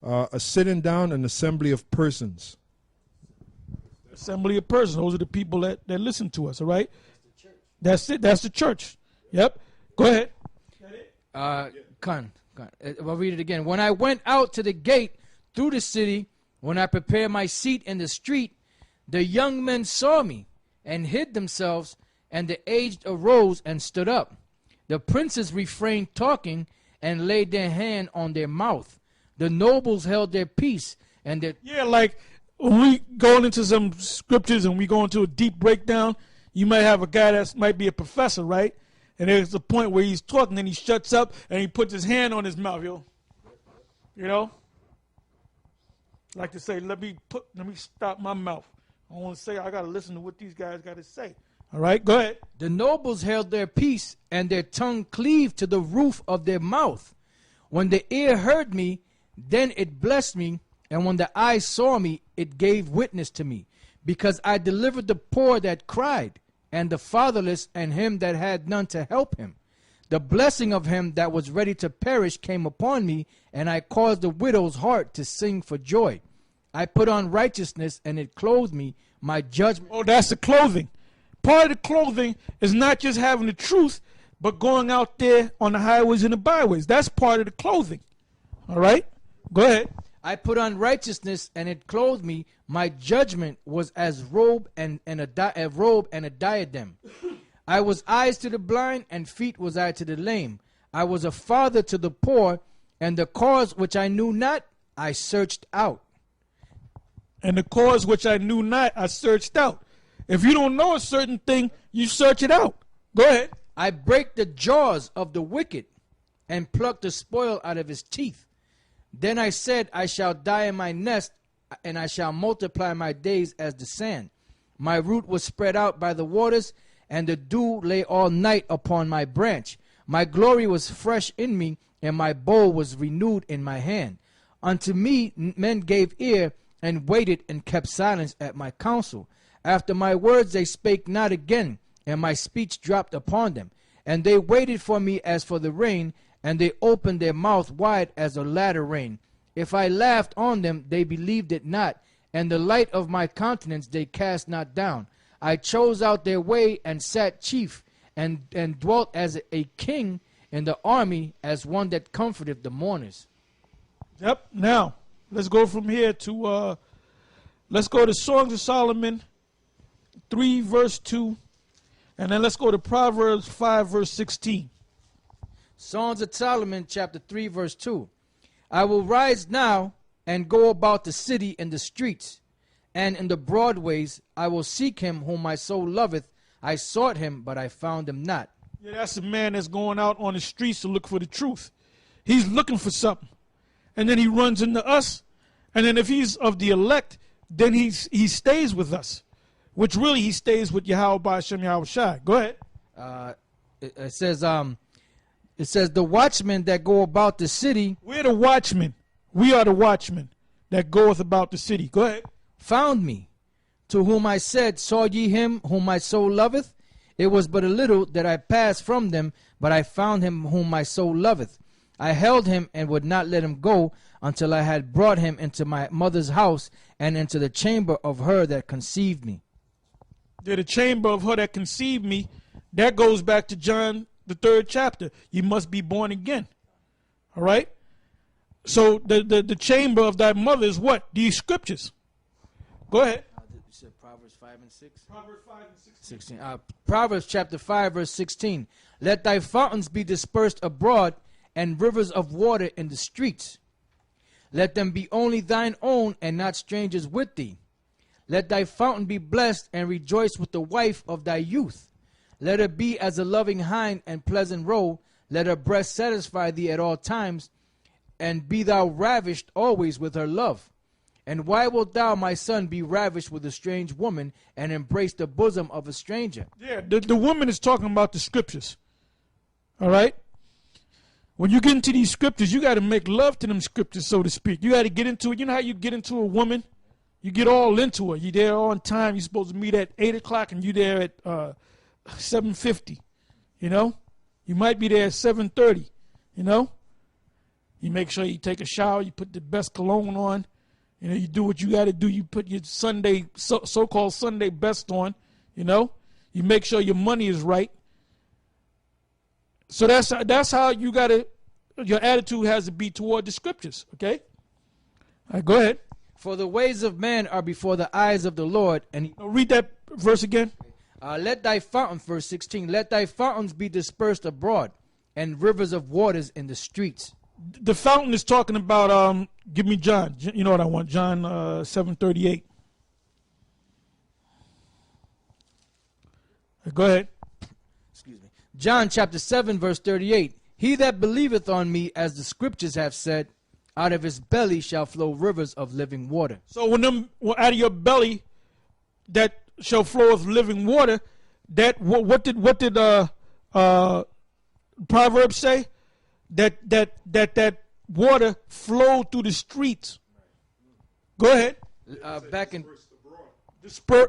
A sitting down, an assembly of persons. Assembly of persons. Those are the people that listen to us, all right? That's it. That's the church. Yep. Go ahead. I'll read it again. When I went out to the gate through the city, when I prepared my seat in the street, the young men saw me and hid themselves, and the aged arose and stood up. The princes refrained talking and laid their hand on their mouth. The nobles held their peace, and their... Yeah, like when we go into some scriptures and we go into a deep breakdown, you might have a guy that might be a professor, right? And there's a point where he's talking and he shuts up and he puts his hand on his mouth, yo. You know? Like to say, let me stop my mouth. I want to say, I got to listen to what these guys got to say. All right, go ahead. The nobles held their peace, and their tongue cleaved to the roof of their mouth. When the ear heard me, then it blessed me, and when the eye saw me, it gave witness to me, because I delivered the poor that cried, and the fatherless, and him that had none to help him. The blessing of him that was ready to perish came upon me, and I caused the widow's heart to sing for joy. I put on righteousness, and it clothed me. My judgment... Oh, that's the clothing. Part of the clothing is not just having the truth, but going out there on the highways and the byways. That's part of the clothing. All right? Go ahead. I put on righteousness, and it clothed me. My judgment was as robe and a diadem. I was eyes to the blind, and feet was I to the lame. I was a father to the poor, and the cause which I knew not, I searched out. And the cause which I knew not, I searched out. If you don't know a certain thing, you search it out. Go ahead. I break the jaws of the wicked, and pluck the spoil out of his teeth. Then I said, I shall die in my nest, and I shall multiply my days as the sand. My root was spread out by the waters, and the dew lay all night upon my branch. My glory was fresh in me, and my bow was renewed in my hand. Unto me men gave ear, and waited and kept silence at my counsel. After my words they spake not again, and my speech dropped upon them. And they waited for me as for the rain, and they opened their mouth wide as a latter rain. If I laughed on them, they believed it not, and the light of my countenance they cast not down. I chose out their way and sat chief, and dwelt as a king in the army, as one that comforteth the mourners. Yep. Now, let's go from here to, let's go to Songs of Solomon 3 verse 2, and then let's go to Proverbs 5 verse 16. Songs of Solomon chapter 3 verse 2. I will rise now and go about the city in the streets, and in the broad ways I will seek him whom my soul loveth. I sought him, but I found him not. Yeah, that's a man that's going out on the streets to look for the truth. He's looking for something, and then he runs into us, and then if he's of the elect, then he stays with us. Which really he stays with Yahweh Ba'ashem Yahweh Shai. Go ahead. It says the watchmen that go about the city. We're the watchmen. We are the watchmen that goeth about the city. Go ahead. Found me, to whom I said, saw ye him whom my soul loveth? It was but a little that I passed from them, but I found him whom my soul loveth. I held him and would not let him go until I had brought him into my mother's house and into the chamber of her that conceived me. The chamber of her that conceived me, that goes back to John, the 3rd chapter. You must be born again. All right? So the chamber of thy mother is what? These scriptures. Go ahead. You said Proverbs 5 and 6? Proverbs 5 and 16. Proverbs chapter 5 verse 16. Let thy fountains be dispersed abroad, and rivers of water in the streets. Let them be only thine own, and not strangers with thee. Let thy fountain be blessed, and rejoice with the wife of thy youth. Let her be as a loving hind and pleasant roe. Let her breast satisfy thee at all times, and be thou ravished always with her love. And why wilt thou, my son, be ravished with a strange woman, and embrace the bosom of a stranger? Yeah, the woman is talking about the scriptures. All right? When you get into these scriptures, you got to make love to them scriptures, so to speak. You got to get into it. You know how you get into a woman? You get all into her. You're there on time. You're supposed to meet at 8 o'clock, and you're there at 7:50. You know? You might be there at 7:30. You know? You make sure you take a shower. You put the best cologne on. You know, you do what you got to do. You put your Sunday, so-called Sunday best on. You know, you make sure your money is right. So that's how you got to. Your attitude has to be toward the scriptures. Okay. All right, go ahead. For the ways of man are before the eyes of the Lord. And Read that verse again. let thy fountains, verse 16, let thy fountains be dispersed abroad, and rivers of waters in the streets. The fountain is talking about. Give me John. You know what I want. John 7:38. Go ahead. Excuse me. John chapter 7, verse 38. He that believeth on me, as the scriptures have said, out of his belly shall flow rivers of living water. So when out of your belly that shall flow of living water, that what did Proverbs say? That water flowed through the streets. Go ahead. Back in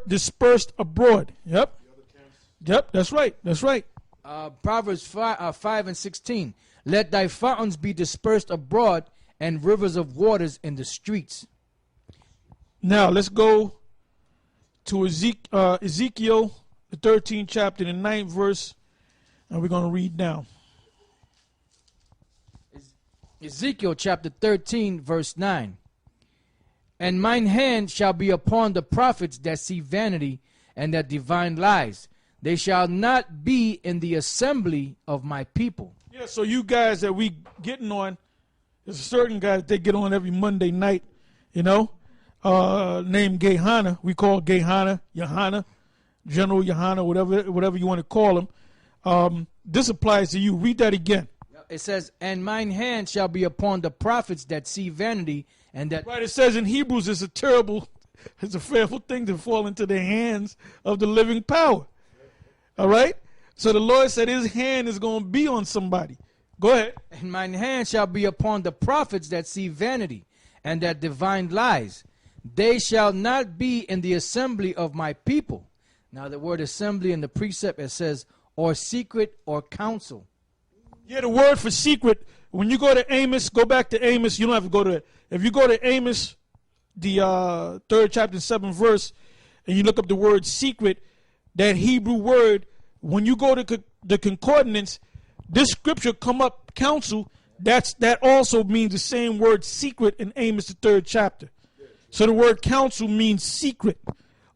Dispersed abroad. Yep. Yep, that's right. That's right. Proverbs 5 and 16. Let thy fountains be dispersed abroad, and rivers of waters in the streets. Now let's go to Ezekiel, the 13th chapter, the 9th verse, and we're going to read down. Ezekiel chapter 13, verse 9. And mine hand shall be upon the prophets that see vanity and that divine lies. They shall not be in the assembly of my people. Yeah, so you guys that we getting on, there's a certain guy that they get on every Monday night, you know, named Gehanna. We call Gehanna, Yohana, General Yohana, whatever you want to call him. This applies to you. Read that again. It says, and mine hand shall be upon the prophets that see vanity and that... Right, it says in Hebrews it's a fearful thing to fall into the hands of the living power. All right? So the Lord said his hand is going to be on somebody. Go ahead. And mine hand shall be upon the prophets that see vanity and that divine lies. They shall not be in the assembly of my people. Now the word assembly in the precept, it says, or secret or council. Yeah, the word for secret, when you go to Amos, go back to Amos. You don't have to go to it. If you go to Amos, the 3rd chapter, 7th verse, and you look up the word secret, that Hebrew word, when you go to the concordance, this scripture come up, counsel, that also means the same word secret in Amos, the 3rd chapter. So the word counsel means secret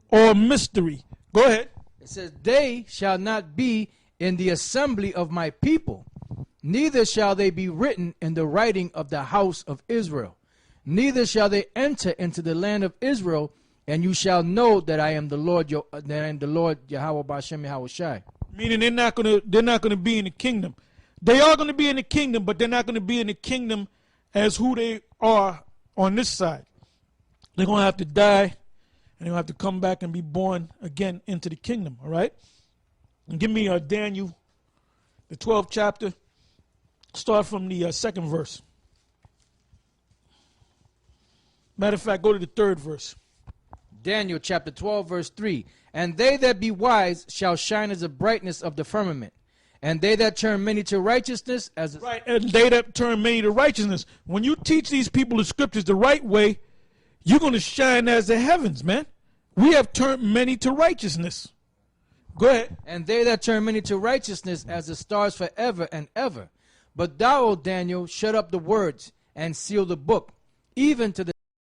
or mystery. Go ahead. It says, they shall not be in the assembly of my people, neither shall they be written in the writing of the house of Israel. Neither shall they enter into the land of Israel, and you shall know that I am the Lord, Yahweh Bashem Yahweh Shai. Meaning they're not gonna be in the kingdom. They are gonna be in the kingdom, but they're not gonna be in the kingdom as who they are on this side. They're gonna have to die, and they're gonna have to come back and be born again into the kingdom. All right. And give me Daniel, the 12th chapter. Start from the 2nd verse. Matter of fact, go to the 3rd verse. Daniel chapter 12, verse 3. And they that be wise shall shine as the brightness of the firmament, and they that turn many to righteousness as a... Right, and they that turn many to righteousness. When you teach these people the scriptures the right way, you're going to shine as the heavens, man. We have turned many to righteousness. Go ahead. And they that turn many to righteousness as the stars forever and ever. But thou, O Daniel, shut up the words and seal the book, even to the